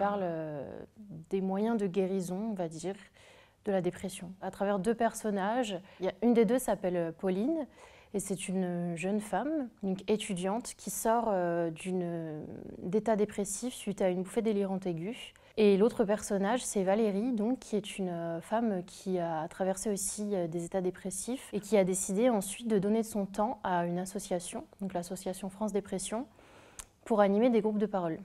parle des moyens de guérison, on va dire, de la dépression. À travers deux personnages, une des deux s'appelle Pauline, et c'est une jeune femme, donc étudiante, qui sort d'état dépressif suite à une bouffée délirante aiguë. Et l'autre personnage, c'est Valérie, donc, qui est une femme qui a traversé aussi des états dépressifs et qui a décidé ensuite de donner de son temps à une association, donc l'association France Dépression, pour animer des groupes de parole.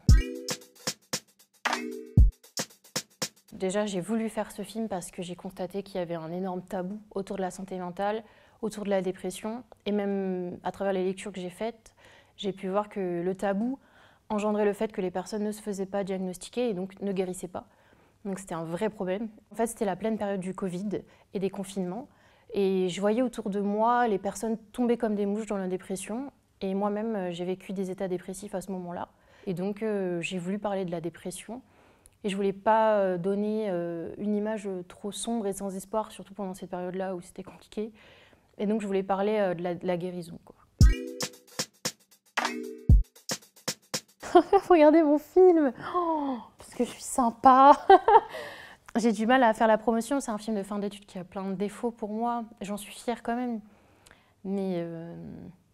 Déjà, j'ai voulu faire ce film parce que j'ai constaté qu'il y avait un énorme tabou autour de la santé mentale, autour de la dépression, et même à travers les lectures que j'ai faites, j'ai pu voir que le tabou engendrait le fait que les personnes ne se faisaient pas diagnostiquer et donc ne guérissaient pas. Donc c'était un vrai problème. En fait, c'était la pleine période du Covid et des confinements, et je voyais autour de moi les personnes tomber comme des mouches dans la dépression, et moi-même, j'ai vécu des états dépressifs à ce moment-là. Et donc, j'ai voulu parler de la dépression. Et je ne voulais pas donner une image trop sombre et sans espoir, surtout pendant cette période-là où c'était compliqué. Et donc je voulais parler de la guérison, quoi. Regardez mon film, parce que je suis sympa. J'ai du mal à faire la promotion, c'est un film de fin d'études qui a plein de défauts pour moi. J'en suis fière quand même. Mais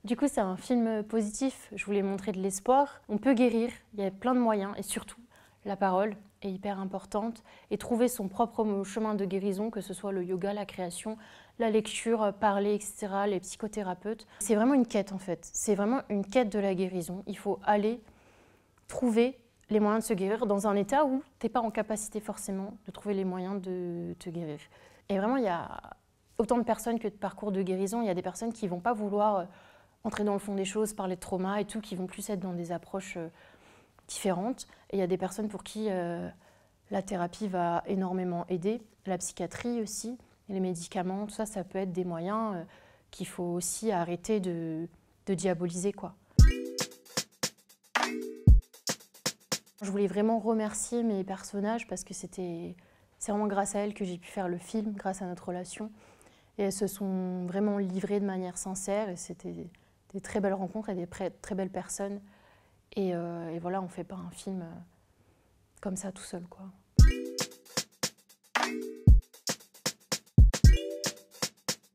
du coup, c'est un film positif. Je voulais montrer de l'espoir. On peut guérir, il y a plein de moyens, et surtout, la parole est hyper importante, et trouver son propre chemin de guérison, que ce soit le yoga, la création, la lecture, parler, etc., les psychothérapeutes. C'est vraiment une quête en fait, c'est vraiment une quête de la guérison. Il faut aller trouver les moyens de se guérir dans un état où tu n'es pas en capacité forcément de trouver les moyens de te guérir. Et vraiment, il y a autant de personnes que de parcours de guérison. Il y a des personnes qui ne vont pas vouloir entrer dans le fond des choses, parler de trauma et tout, qui vont plus être dans des approches différentes. Et il y a des personnes pour qui la thérapie va énormément aider, la psychiatrie aussi, et les médicaments, tout ça, ça peut être des moyens qu'il faut aussi arrêter de diaboliser, quoi. Je voulais vraiment remercier mes personnages parce que c'est vraiment grâce à elles que j'ai pu faire le film, grâce à notre relation. Et elles se sont vraiment livrées de manière sincère, et c'était des très belles rencontres et des très belles personnes. Et voilà, on ne fait pas un film comme ça tout seul, quoi.